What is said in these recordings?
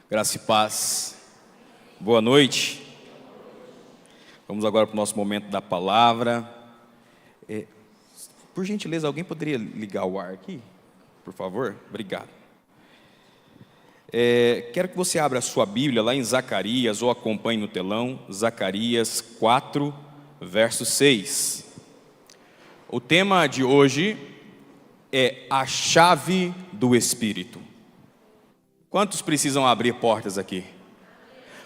Graça e paz. Boa noite. Vamos agora para o nosso momento da palavra. Por gentileza, alguém poderia ligar o ar aqui? Por favor? Obrigado. Quero que você abra a sua Bíblia lá em Zacarias, ou acompanhe no telão, Zacarias 4, verso 6. O tema de hoje é a chave do Espírito. Quantos precisam abrir portas aqui?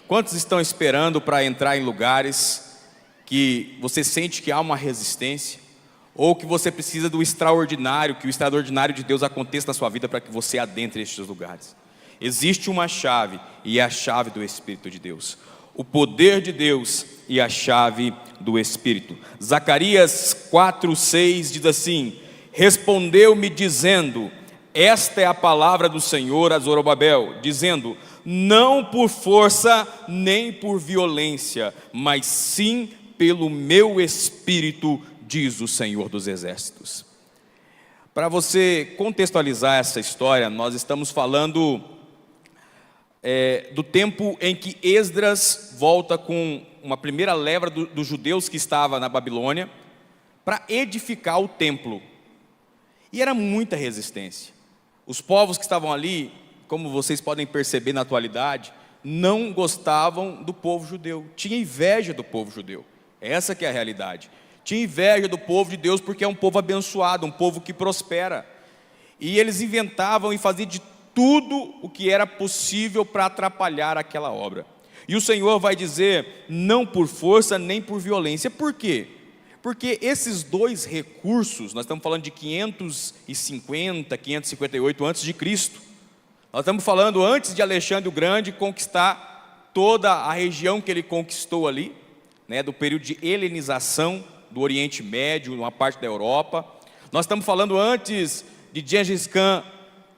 Quantos estão esperando para entrar em lugares que você sente que há uma resistência? Ou que você precisa do extraordinário, que o extraordinário de Deus aconteça na sua vida para que você adentre estes lugares? Existe uma chave, e é a chave do Espírito de Deus. O poder de Deus e a chave do Espírito. Zacarias 4:6 diz assim: respondeu-me dizendo: esta é a palavra do Senhor a Zorobabel, dizendo: não por força nem por violência, mas sim pelo meu Espírito, diz o Senhor dos Exércitos. Para você contextualizar essa história, nós estamos falando do tempo em que Esdras volta com uma primeira leva dos judeus que estava na Babilônia para edificar o templo. E era muita resistência. Os povos que estavam ali, como vocês podem perceber na atualidade, não gostavam do povo judeu, tinha inveja do povo judeu. Essa que é a realidade. Tinha inveja do povo de Deus porque é um povo abençoado, um povo que prospera. E eles inventavam e faziam de tudo o que era possível para atrapalhar aquela obra. E o Senhor vai dizer: não por força nem por violência. Por quê? Porque esses dois recursos, nós estamos falando de 550, 558 antes de Cristo. Nós estamos falando antes de Alexandre o Grande conquistar toda a região que ele conquistou ali, né, do período de helenização do Oriente Médio, uma parte da Europa. Nós estamos falando antes de Gengis Khan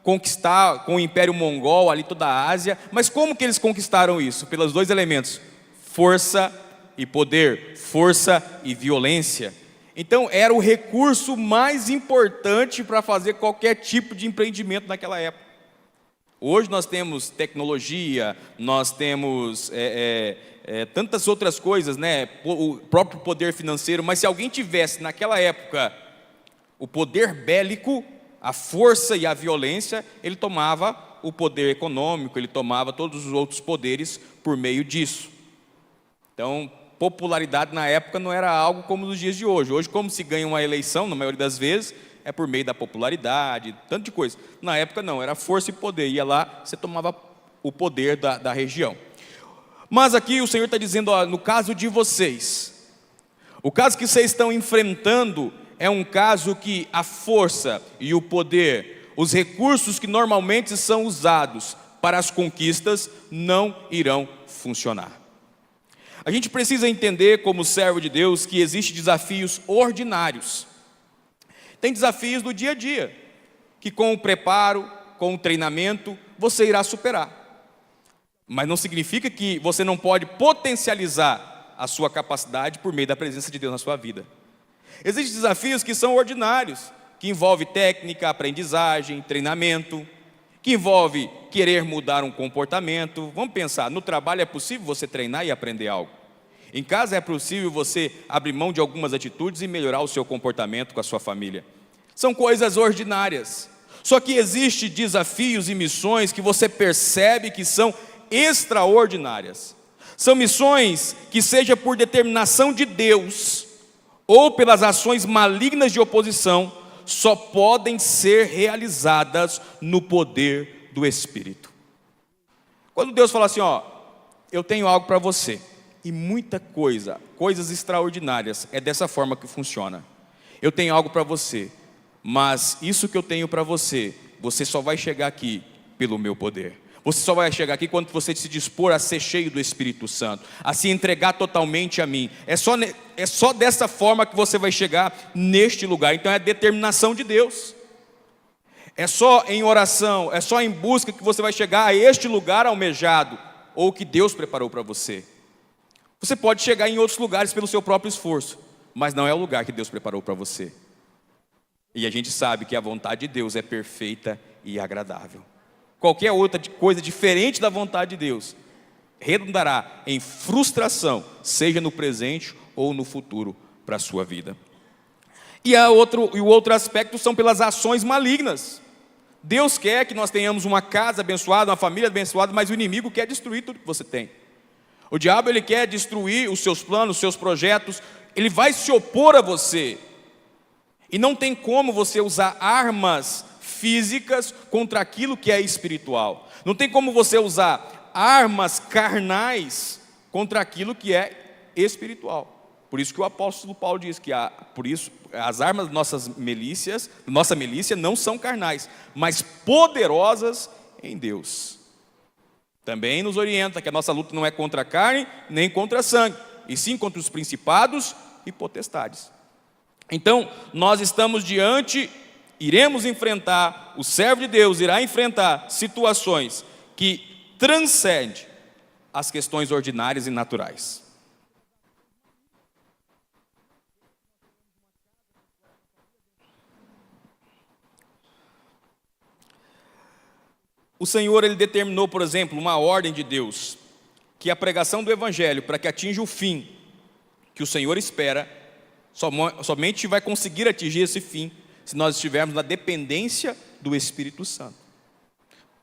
conquistar com o Império Mongol ali toda a Ásia. Mas como que eles conquistaram isso? Pelos dois elementos: força e poder, força e violência. Então era o recurso mais importante para fazer qualquer tipo de empreendimento naquela época. Hoje nós temos tecnologia, nós temos tantas outras coisas, né? O próprio poder financeiro, mas se alguém tivesse naquela época o poder bélico, a força e a violência, ele tomava o poder econômico, ele tomava todos os outros poderes por meio disso. Então, popularidade na época não era algo como nos dias de hoje. Hoje, como se ganha uma eleição, na maioria das vezes, é por meio da popularidade, tanto de coisa. Na época não, era força e poder. Ia lá, você tomava o poder da região. Mas aqui o Senhor está dizendo, ó, no caso de vocês, o caso que vocês estão enfrentando é um caso que a força e o poder, os recursos que normalmente são usados para as conquistas, não irão funcionar. A gente precisa entender, como servo de Deus, que existem desafios ordinários. Tem desafios do dia a dia, que com o preparo, com o treinamento, você irá superar. Mas não significa que você não pode potencializar a sua capacidade por meio da presença de Deus na sua vida. Existem desafios que são ordinários, que envolvem técnica, aprendizagem, treinamento, que envolve querer mudar um comportamento. Vamos pensar, no trabalho é possível você treinar e aprender algo. Em casa é possível você abrir mão de algumas atitudes e melhorar o seu comportamento com a sua família. São coisas ordinárias. Só que existem desafios e missões que você percebe que são extraordinárias. São missões que, seja por determinação de Deus ou pelas ações malignas de oposição, só podem ser realizadas no poder do Espírito. Quando Deus fala assim, ó, eu tenho algo para você, e muita coisa, coisas extraordinárias, é dessa forma que funciona. Eu tenho algo para você, mas isso que eu tenho para você, você só vai chegar aqui pelo meu poder. Você só vai chegar aqui quando você se dispor a ser cheio do Espírito Santo, a se entregar totalmente a mim. É só dessa forma que você vai chegar neste lugar. Então é a determinação de Deus. É só em oração, é só em busca que você vai chegar a este lugar almejado, ou que Deus preparou para você. Você pode chegar em outros lugares pelo seu próprio esforço, mas não é o lugar que Deus preparou para você. E a gente sabe que a vontade de Deus é perfeita e agradável. qualquer outra coisa diferente da vontade de Deus, redundará em frustração, seja no presente ou no futuro para a sua vida. E o outro aspecto são pelas ações malignas. Deus quer que nós tenhamos uma casa abençoada, uma família abençoada, mas o inimigo quer destruir tudo que você tem. O diabo, ele quer destruir os seus planos, os seus projetos, ele vai se opor a você. E não tem como você usar armas físicas contra aquilo que é espiritual. Não tem como você usar armas carnais contra aquilo que é espiritual. Por isso que o apóstolo Paulo diz que por isso as armas de nossa milícia não são carnais, mas poderosas em Deus. Também nos orienta que a nossa luta não é contra a carne, nem contra a sangue, e sim contra os principados e potestades. Então, nós iremos enfrentar, o servo de Deus irá enfrentar situações que transcendem as questões ordinárias e naturais. O Senhor, ele determinou, por exemplo, uma ordem de Deus, que a pregação do Evangelho, para que atinja o fim que o Senhor espera, somente vai conseguir atingir esse fim se nós estivermos na dependência do Espírito Santo.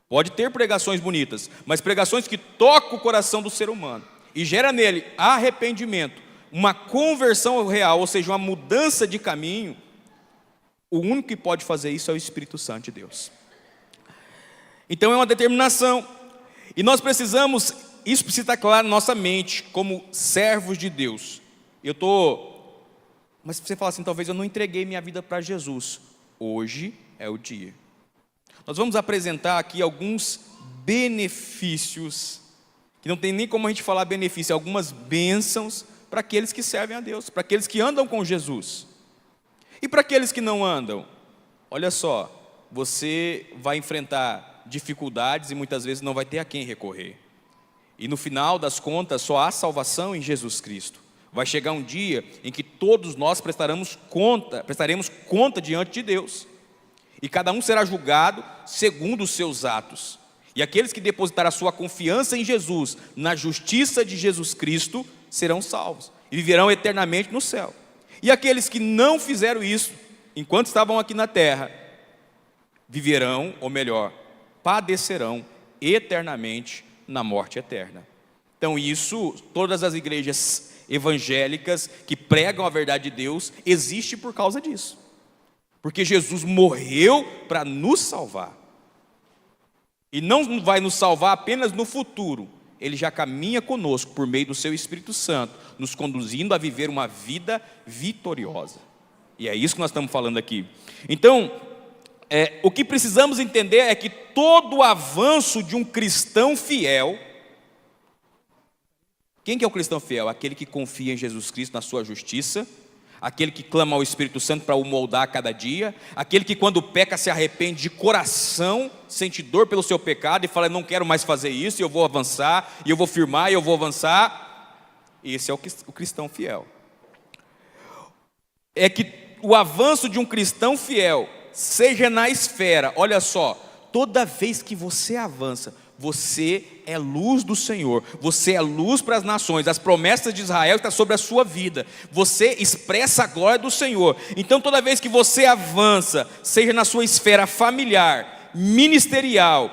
Pode ter pregações bonitas, mas pregações que tocam o coração do ser humano e gera nele arrependimento, uma conversão real, ou seja, uma mudança de caminho, o único que pode fazer isso é o Espírito Santo de Deus. Então é uma determinação, e nós precisamos, isso precisa estar claro na nossa mente, como servos de Deus. Mas você fala assim, talvez eu não entreguei minha vida para Jesus. Hoje é o dia. Nós vamos apresentar aqui alguns benefícios, que não tem nem como a gente falar benefício, algumas bênçãos para aqueles que servem a Deus, para aqueles que andam com Jesus. E para aqueles que não andam, olha só, você vai enfrentar dificuldades e muitas vezes não vai ter a quem recorrer. E no final das contas, só há salvação em Jesus Cristo. Vai chegar um dia em que todos nós prestaremos conta diante de Deus. E cada um será julgado segundo os seus atos. E aqueles que depositarem a sua confiança em Jesus, na justiça de Jesus Cristo, serão salvos e viverão eternamente no céu. E aqueles que não fizeram isso, enquanto estavam aqui na terra, viverão, ou melhor, padecerão eternamente na morte eterna. Então isso, todas as igrejas evangélicas que pregam a verdade de Deus, existe por causa disso. Porque Jesus morreu para nos salvar. E não vai nos salvar apenas no futuro. Ele já caminha conosco por meio do seu Espírito Santo, nos conduzindo a viver uma vida vitoriosa. E é isso que nós estamos falando aqui. Então, o que precisamos entender é que todo o avanço de um cristão fiel, quem que é o cristão fiel? Aquele que confia em Jesus Cristo, na sua justiça, aquele que clama ao Espírito Santo para o moldar a cada dia, aquele que quando peca se arrepende de coração, sente dor pelo seu pecado e fala, não quero mais fazer isso, e eu vou avançar, e eu vou firmar, e eu vou avançar. Esse é o cristão fiel. É que o avanço de um cristão fiel, seja na esfera, olha só, toda vez que você avança, você é luz do Senhor, você é luz para as nações, as promessas de Israel estão sobre a sua vida, você expressa a glória do Senhor. Então toda vez que você avança, seja na sua esfera familiar, ministerial,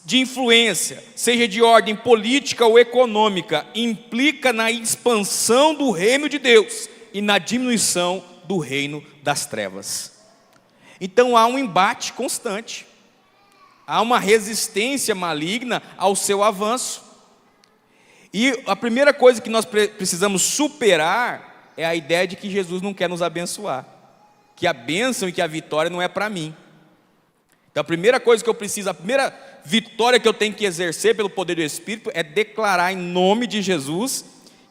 de influência, seja de ordem política ou econômica, implica na expansão do reino de Deus e na diminuição do reino das trevas. Então há um embate constante, há uma resistência maligna ao seu avanço. E a primeira coisa que nós precisamos superar é a ideia de que Jesus não quer nos abençoar, que a bênção e que a vitória não é para mim. Então a primeira coisa que eu preciso, a primeira vitória que eu tenho que exercer pelo poder do Espírito é declarar em nome de Jesus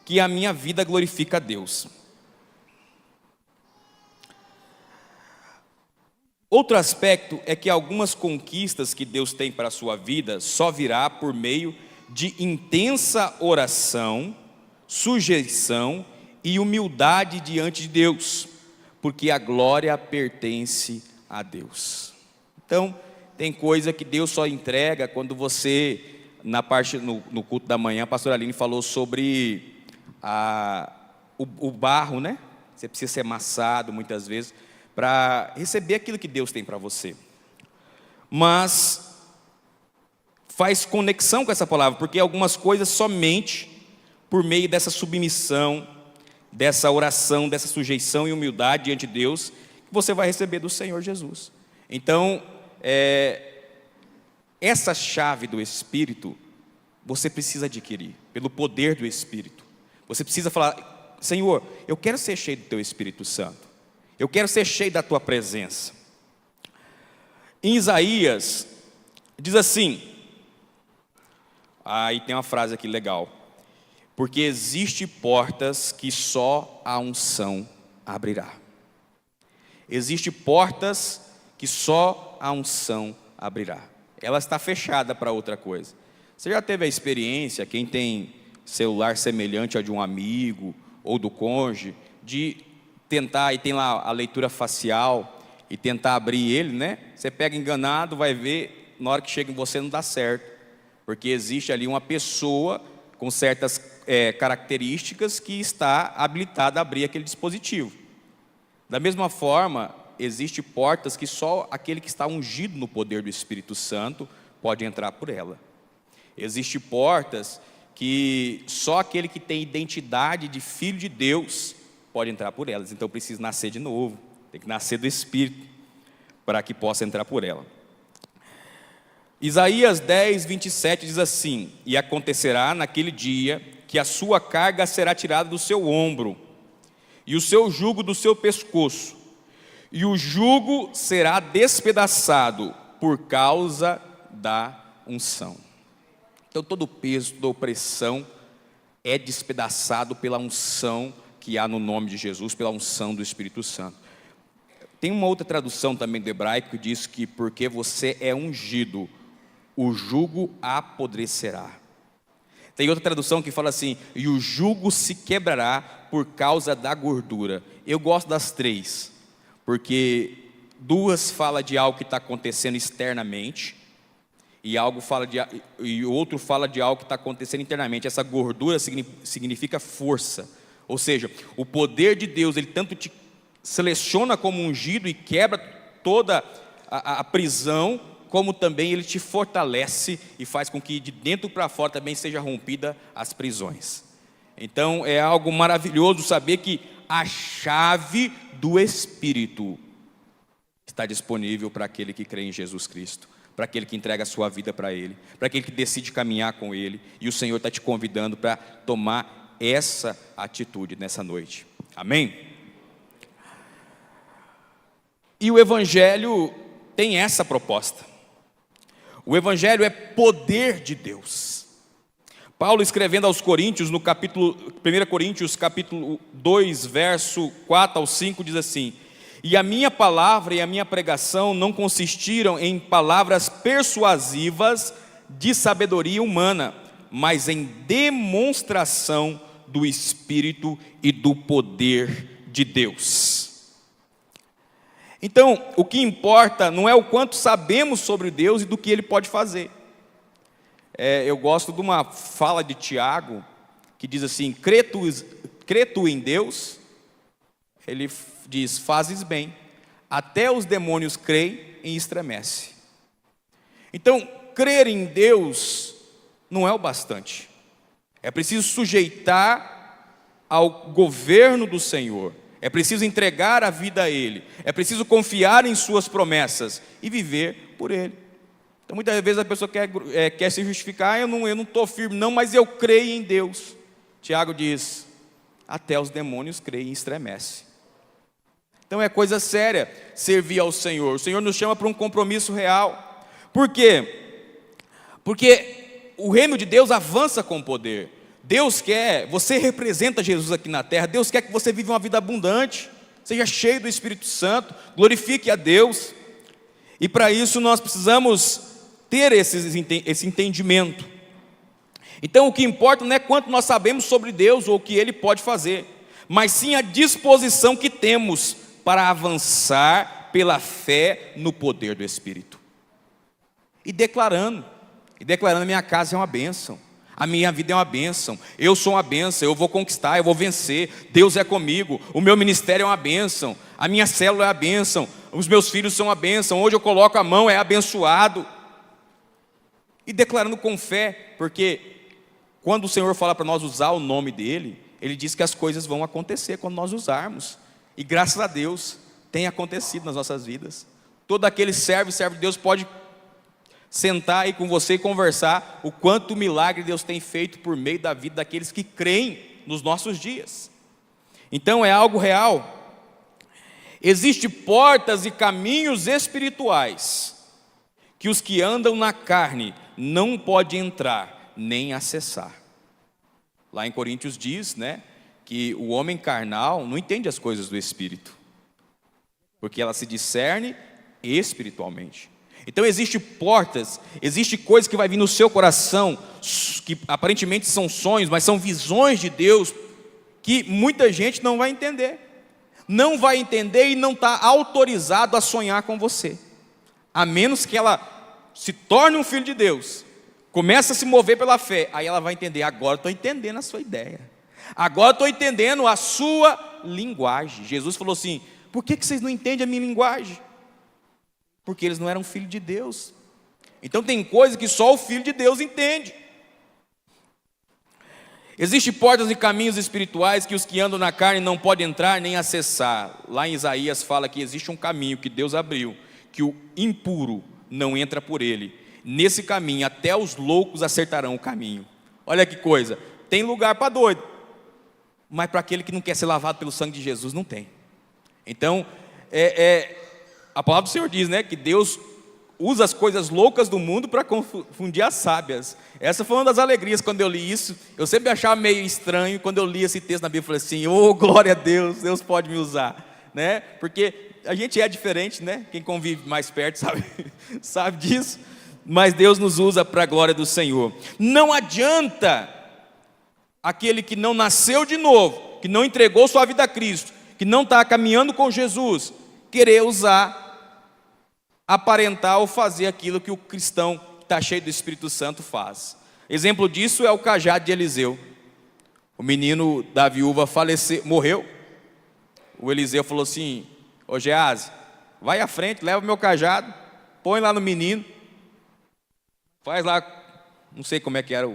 que a minha vida glorifica a Deus. Outro aspecto é que algumas conquistas que Deus tem para a sua vida só virá por meio de intensa oração, sujeição e humildade diante de Deus, porque a glória pertence a Deus. Então, tem coisa que Deus só entrega quando você, no culto da manhã, a pastora Aline falou sobre o barro, né? Você precisa ser amassado muitas vezes para receber aquilo que Deus tem para você. Mas faz conexão com essa palavra, porque algumas coisas somente por meio dessa submissão, dessa oração, dessa sujeição e humildade diante de Deus, que você vai receber do Senhor Jesus. Então, essa chave do Espírito, você precisa adquirir, pelo poder do Espírito. Você precisa falar: Senhor, eu quero ser cheio do Teu Espírito Santo, eu quero ser cheio da Tua presença. Em Isaías, diz assim, aí tem uma frase aqui legal: porque existem portas que só a unção abrirá. Existem portas que só a unção abrirá. Ela está fechada para outra coisa. Você já teve a experiência, quem tem celular semelhante ao de um amigo ou do cônjuge, de tentar, e tem lá a leitura facial, e tentar abrir ele, né? Você pega enganado, vai ver, na hora que chega em você não dá certo, porque existe ali uma pessoa com certas características que está habilitada a abrir aquele dispositivo. Da mesma forma, existem portas que só aquele que está ungido no poder do Espírito Santo pode entrar por ela. Existem portas que só aquele que tem identidade de filho de Deus pode entrar por elas. Então precisa nascer de novo, tem que nascer do Espírito para que possa entrar por ela. Isaías 10, 27 diz assim: e acontecerá naquele dia que a sua carga será tirada do seu ombro e o seu jugo do seu pescoço, e o jugo será despedaçado por causa da unção. Então todo o peso, toda a opressão é despedaçado pela unção que há no nome de Jesus, pela unção do Espírito Santo. Tem uma outra tradução também do hebraico que diz que porque você é ungido, o jugo apodrecerá. Tem outra tradução que fala assim: e o jugo se quebrará por causa da gordura. Eu gosto das três, porque duas fala de algo que está acontecendo externamente, e o outro fala de algo que está acontecendo internamente. Essa gordura significa força, ou seja, o poder de Deus, ele tanto te seleciona como ungido e quebra toda a prisão, como também ele te fortalece e faz com que de dentro para fora também seja rompida as prisões. Então é algo maravilhoso saber que a chave do Espírito está disponível para aquele que crê em Jesus Cristo, para aquele que entrega a sua vida para Ele, para aquele que decide caminhar com Ele, e o Senhor está te convidando para tomar essa atitude nessa noite. Amém? E o Evangelho tem essa proposta. O Evangelho é poder de Deus. Paulo, escrevendo aos Coríntios, no 1 Coríntios capítulo 2, verso 4 ao 5, diz assim: e a minha palavra e a minha pregação não consistiram em palavras persuasivas de sabedoria humana, mas em demonstração do Espírito e do poder de Deus. Então, o que importa não é o quanto sabemos sobre Deus e do que Ele pode fazer. Eu gosto de uma fala de Tiago, que diz assim: crê tu em Deus? Ele diz: fazes bem, até os demônios creem e estremecem. Então, crer em Deus não é o bastante. É preciso sujeitar ao governo do Senhor. É preciso entregar a vida a Ele. É preciso confiar em suas promessas e viver por Ele. Então muitas vezes a pessoa quer se justificar: eu não estou firme não, mas eu creio em Deus. Tiago diz: até os demônios creem e estremecem. Então é coisa séria servir ao Senhor. O Senhor nos chama para um compromisso real. Por quê? Porque o reino de Deus avança com poder. Deus quer, você representa Jesus aqui na terra. Deus quer que você viva uma vida abundante, seja cheio do Espírito Santo, glorifique a Deus. E para isso nós precisamos ter esse entendimento. Então o que importa não é quanto nós sabemos sobre Deus ou o que Ele pode fazer, mas sim a disposição que temos para avançar pela fé no poder do Espírito. e declarando, a minha casa é uma bênção, a minha vida é uma bênção, eu sou uma bênção, eu vou conquistar, eu vou vencer, Deus é comigo, o meu ministério é uma bênção, a minha célula é uma bênção, os meus filhos são uma bênção, onde eu coloco a mão é abençoado. E declarando com fé, porque quando o Senhor fala para nós usar o nome dEle, Ele diz que as coisas vão acontecer quando nós usarmos, e graças a Deus, tem acontecido nas nossas vidas. Todo aquele servo de Deus pode sentar aí com você e conversar o quanto milagre Deus tem feito por meio da vida daqueles que creem nos nossos dias. Então é algo real. Existem portas e caminhos espirituais que os que andam na carne não podem entrar nem acessar. Lá em Coríntios diz, né, que o homem carnal não entende as coisas do Espírito, porque ela se discerne espiritualmente. Então existem portas, existe coisa que vai vir no seu coração, que aparentemente são sonhos, mas são visões de Deus, que muita gente não vai entender. Não vai entender e não está autorizado a sonhar com você. A menos que ela se torne um filho de Deus, comece a se mover pela fé, aí ela vai entender, agora estou entendendo a sua ideia. Agora estou entendendo a sua linguagem. Jesus falou assim, por que vocês não entendem a minha linguagem? Porque eles não eram filho de Deus. Então tem coisa que só o Filho de Deus entende. Existem portas e caminhos espirituais que os que andam na carne não podem entrar nem acessar. Lá em Isaías fala que existe um caminho que Deus abriu, que o impuro não entra por ele. Nesse caminho até os loucos acertarão o caminho. Olha que coisa, tem lugar para doido, mas para aquele que não quer ser lavado pelo sangue de Jesus, não tem. Então, a palavra do Senhor diz, né, que Deus usa as coisas loucas do mundo para confundir as sábias. Essa foi uma das alegrias quando eu li isso. Eu sempre achava meio estranho, quando eu li esse texto na Bíblia, eu falei assim, oh, glória a Deus, Deus pode me usar, né? Porque a gente é diferente, né? Quem convive mais perto sabe disso, mas Deus nos usa para a glória do Senhor. Não adianta aquele que não nasceu de novo, que não entregou sua vida a Cristo, que não está caminhando com Jesus, querer usar, aparentar ou fazer aquilo que o cristão que está cheio do Espírito Santo faz. Exemplo disso é o cajado de Eliseu. O menino da viúva faleceu, morreu. O Eliseu falou assim, ô Geazi, vai à frente, leva o meu cajado, põe lá no menino, faz lá, não sei como é que era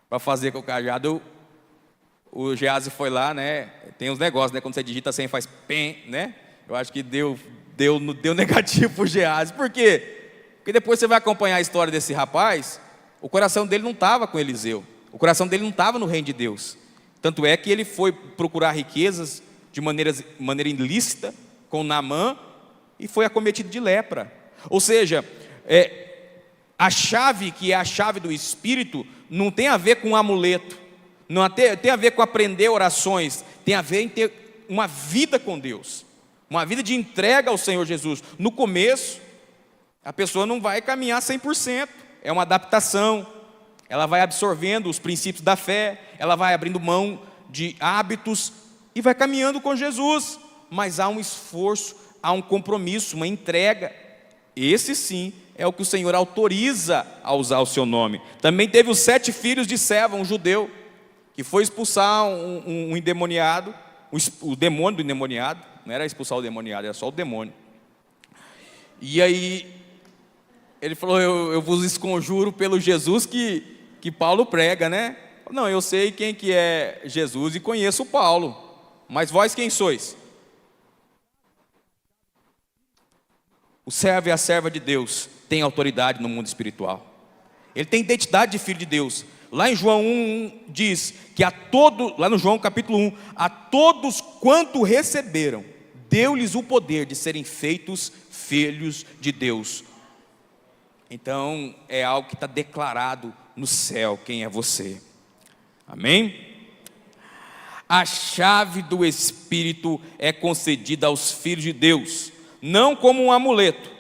para fazer com o cajado. O Geazi foi lá, né? Tem uns negócios, né? Quando você digita assim, faz pem, né? Eu acho que deu negativo para o Geazi. Por quê? Porque depois você vai acompanhar a história desse rapaz, o coração dele não estava com Eliseu, o coração dele não estava no reino de Deus. Tanto é que ele foi procurar riquezas de maneira ilícita com Naamã e foi acometido de lepra. Ou seja, a chave que é a chave do Espírito não tem a ver com um amuleto, não tem a ver com aprender orações, tem a ver em ter uma vida com Deus, uma vida de entrega ao Senhor Jesus. No começo, a pessoa não vai caminhar 100%, é uma adaptação, ela vai absorvendo os princípios da fé, ela vai abrindo mão de hábitos e vai caminhando com Jesus, mas há um esforço, há um compromisso, uma entrega. Esse sim é o que o Senhor autoriza a usar o seu nome. Também teve os 7 filhos de Seva, um judeu, que foi expulsar um endemoniado, o demônio do endemoniado, não era expulsar o demoniado, era só o demônio. E aí, ele falou, eu vos esconjuro pelo Jesus que Paulo prega, né? Não, eu sei quem que é Jesus e conheço Paulo, mas vós quem sois? O servo e a serva de Deus tem autoridade no mundo espiritual. Ele tem identidade de filho de Deus. Lá em João 1 diz que lá no João capítulo 1, a todos quanto receberam, deu-lhes o poder de serem feitos filhos de Deus. Então é algo que está declarado no céu, quem é você. Amém? A chave do Espírito é concedida aos filhos de Deus, não como um amuleto,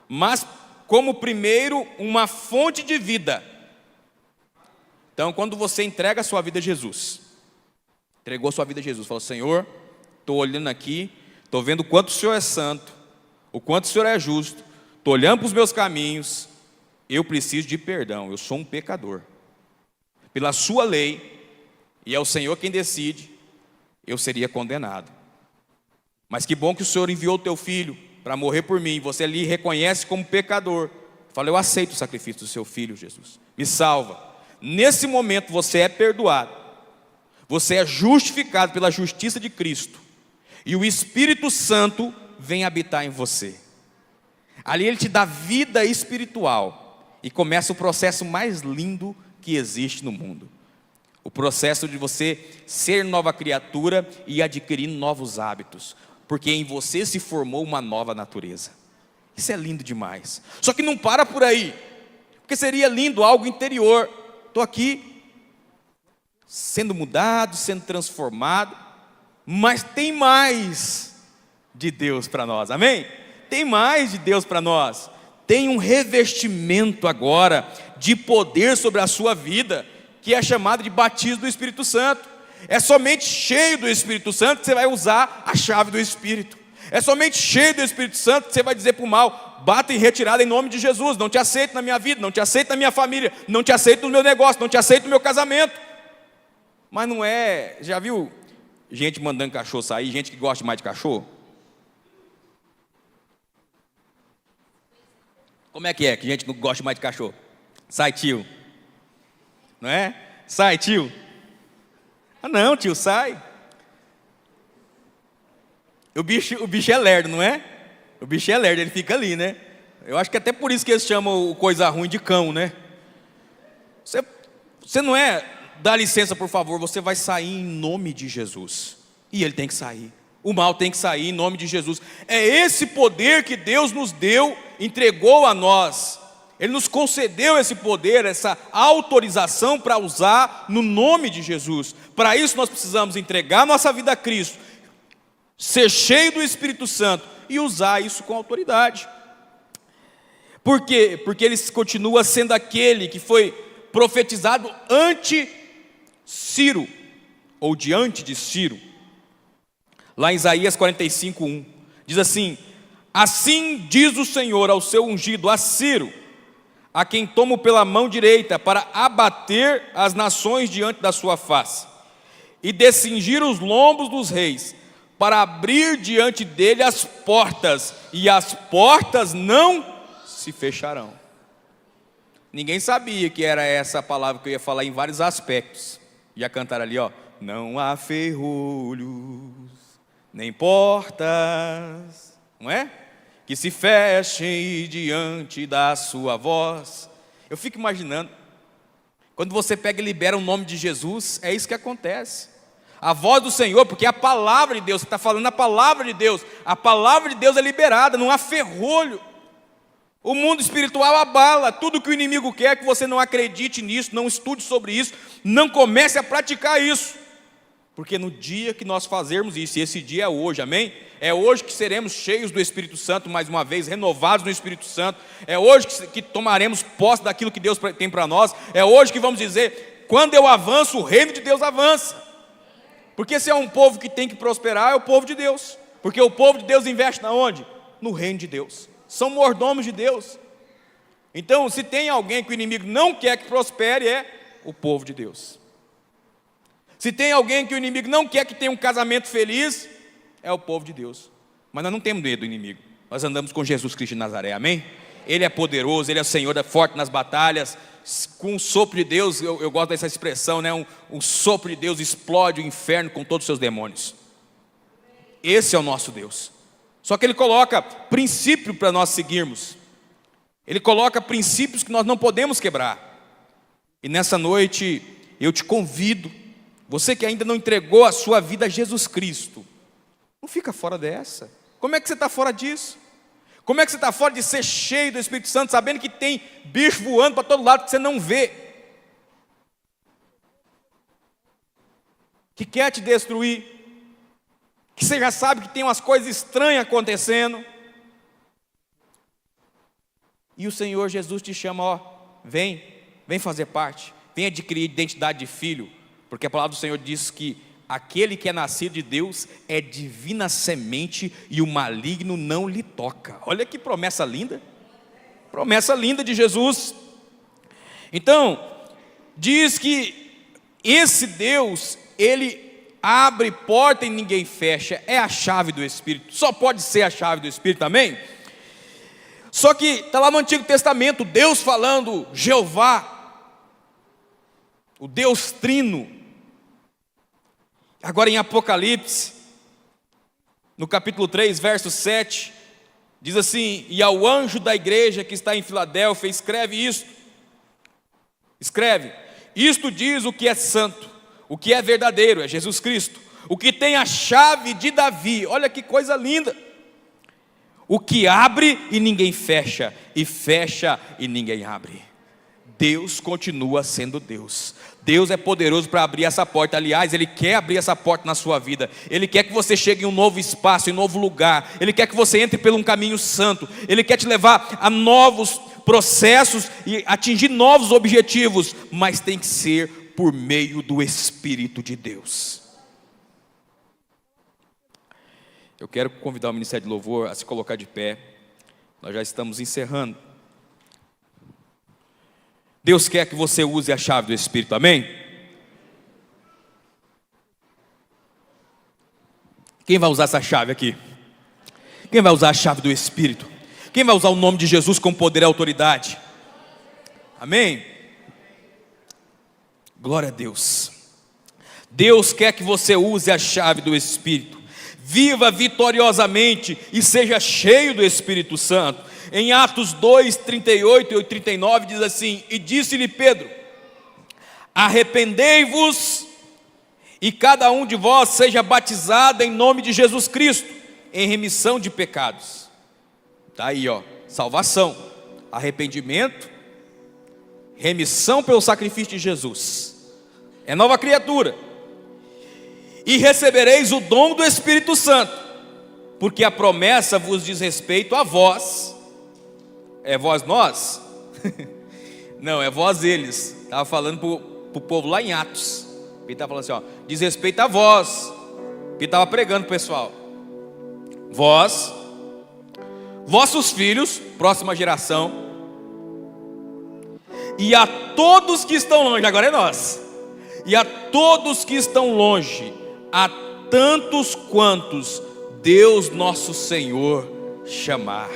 mas como primeiro uma fonte de vida. Então, quando você entrega a sua vida a Jesus, entregou a sua vida a Jesus, falou, Senhor, estou olhando aqui, estou vendo o quanto o Senhor é santo, o quanto o Senhor é justo, estou olhando para os meus caminhos, eu preciso de perdão, eu sou um pecador. Pela sua lei, e é o Senhor quem decide, eu seria condenado. Mas que bom que o Senhor enviou o teu filho para morrer por mim, você ali reconhece como pecador. Fala, eu aceito o sacrifício do seu filho, Jesus, me salva. Nesse momento você é perdoado, você é justificado pela justiça de Cristo, e o Espírito Santo vem habitar em você. Ali ele te dá vida espiritual, e começa o processo mais lindo que existe no mundo. O processo de você ser nova criatura e adquirir novos hábitos, porque em você se formou uma nova natureza. Isso é lindo demais. Só que não para por aí, porque seria lindo algo interior. Estou aqui, sendo mudado, sendo transformado, mas tem mais de Deus para nós, amém? Tem mais de Deus para nós. Tem um revestimento agora de poder sobre a sua vida, que é chamado de batismo do Espírito Santo. É somente cheio do Espírito Santo que você vai usar a chave do Espírito. É somente cheio do Espírito Santo que você vai dizer para o mal, bata em retirada em nome de Jesus, não te aceito na minha vida, não te aceito na minha família, não te aceito no meu negócio, não te aceito no meu casamento. Mas não é, já viu gente mandando cachorro sair, gente que gosta mais de cachorro? Como é que gente não gosta mais de cachorro? Sai, tio. Não é? Sai, tio. Ah não, tio, sai. O bicho é lerdo, não é? O bicho é lerdo, ele fica ali, né? Eu acho que até por isso que eles chamam o coisa ruim de cão, né? Você não é, dá licença por favor, você vai sair em nome de Jesus. E ele tem que sair. O mal tem que sair em nome de Jesus. É esse poder que Deus nos deu, entregou a nós. Ele nos concedeu esse poder, essa autorização para usar no nome de Jesus. Para isso nós precisamos entregar nossa vida a Cristo, ser cheio do Espírito Santo e usar isso com autoridade. Por quê? Porque ele continua sendo aquele que foi profetizado ante Ciro, ou diante de Ciro. Lá em Isaías 45:1, diz assim: assim diz o Senhor ao seu ungido, a Ciro, a quem tomo pela mão direita para abater as nações diante da sua face, e descingir os lombos dos reis, para abrir diante dele as portas, e as portas não se fecharão. Ninguém sabia que era essa palavra que eu ia falar em vários aspectos. Ia cantar ali, ó, não há ferrolhos, nem portas, não é? Que se fechem diante da sua voz. Eu fico imaginando, quando você pega e libera o nome de Jesus, é isso que acontece. A voz do Senhor, porque é a palavra de Deus, você está falando a palavra de Deus é liberada, não há ferrolho. O mundo espiritual abala, tudo que o inimigo quer é que você não acredite nisso, não estude sobre isso, não comece a praticar isso. Porque no dia que nós fazermos isso, e esse dia é hoje, amém? É hoje que seremos cheios do Espírito Santo, mais uma vez, renovados no Espírito Santo. É hoje que tomaremos posse daquilo que Deus tem para nós. É hoje que vamos dizer, quando eu avanço, o reino de Deus avança. Porque se é um povo que tem que prosperar, é o povo de Deus. Porque o povo de Deus investe na onde? No reino de Deus. São mordomos de Deus. Então, se tem alguém que o inimigo não quer que prospere, é o povo de Deus. Se tem alguém que o inimigo não quer que tenha um casamento feliz, é o povo de Deus. Mas nós não temos medo do inimigo. Nós andamos com Jesus Cristo de Nazaré, amém? Ele é poderoso, Ele é o Senhor, é forte nas batalhas. Com o sopro de Deus, eu gosto dessa expressão, né? Um sopro de Deus explode o inferno com todos os seus demônios. Esse é o nosso Deus. Só que Ele coloca princípio para nós seguirmos. Ele coloca princípios que nós não podemos quebrar. E nessa noite eu te convido, você que ainda não entregou a sua vida a Jesus Cristo, não fica fora dessa. Como é que você está fora disso? Como é que você está fora de ser cheio do Espírito Santo, sabendo que tem bicho voando para todo lado que você não vê, que quer te destruir, que você já sabe que tem umas coisas estranhas acontecendo, e o Senhor Jesus te chama, ó, vem fazer parte, vem adquirir identidade de filho, porque a palavra do Senhor diz que aquele que é nascido de Deus é divina semente e o maligno não lhe toca. Olha que promessa linda. Promessa linda de Jesus. Então, diz que esse Deus, Ele abre porta e ninguém fecha. É a chave do Espírito. Só pode ser a chave do Espírito, amém? Só que está lá no Antigo Testamento, Deus falando, Jeová, o Deus Trino. Agora em Apocalipse, no capítulo 3, verso 7, diz assim: e ao anjo da igreja que está em Filadélfia, escreve isto. Escreve: isto diz o que é santo, o que é verdadeiro, é Jesus Cristo, o que tem a chave de Davi. Olha que coisa linda. O que abre e ninguém fecha, e fecha e ninguém abre. Deus continua sendo Deus. Deus é poderoso para abrir essa porta. Aliás, Ele quer abrir essa porta na sua vida. Ele quer que você chegue em um novo espaço, em um novo lugar. Ele quer que você entre por um caminho santo. Ele quer te levar a novos processos e atingir novos objetivos. Mas tem que ser por meio do Espírito de Deus. Eu quero convidar o Ministério de Louvor a se colocar de pé. Nós já estamos encerrando. Deus quer que você use a chave do Espírito, amém? Quem vai usar essa chave aqui? Quem vai usar a chave do Espírito? Quem vai usar o nome de Jesus com poder e autoridade? Amém? Glória a Deus. Deus quer que você use a chave do Espírito. Viva vitoriosamente e seja cheio do Espírito Santo. Em Atos 2, 38 e 39 diz assim: e disse-lhe Pedro: arrependei-vos e cada um de vós seja batizado em nome de Jesus Cristo, em remissão de pecados. Está aí, ó, salvação, arrependimento, remissão pelo sacrifício de Jesus. É nova criatura. E recebereis o dom do Espírito Santo, porque a promessa vos diz respeito a vós. É vós nós? Não, é vós eles. Estava falando para o povo lá em Atos. Ele estava falando assim, ó, diz respeito a vós. Ele estava pregando para o pessoal. Vós, vossos filhos, próxima geração, e a todos que estão longe, agora é nós. E a todos que estão longe, a tantos quantos Deus nosso Senhor chamar.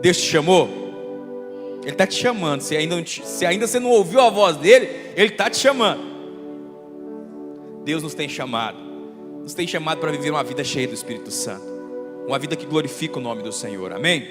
Deus te chamou? Ele está te chamando. Se ainda você não ouviu a voz dele, Ele está te chamando. Deus nos tem chamado. Nos tem chamado para viver uma vida cheia do Espírito Santo. Uma vida que glorifica o nome do Senhor, amém?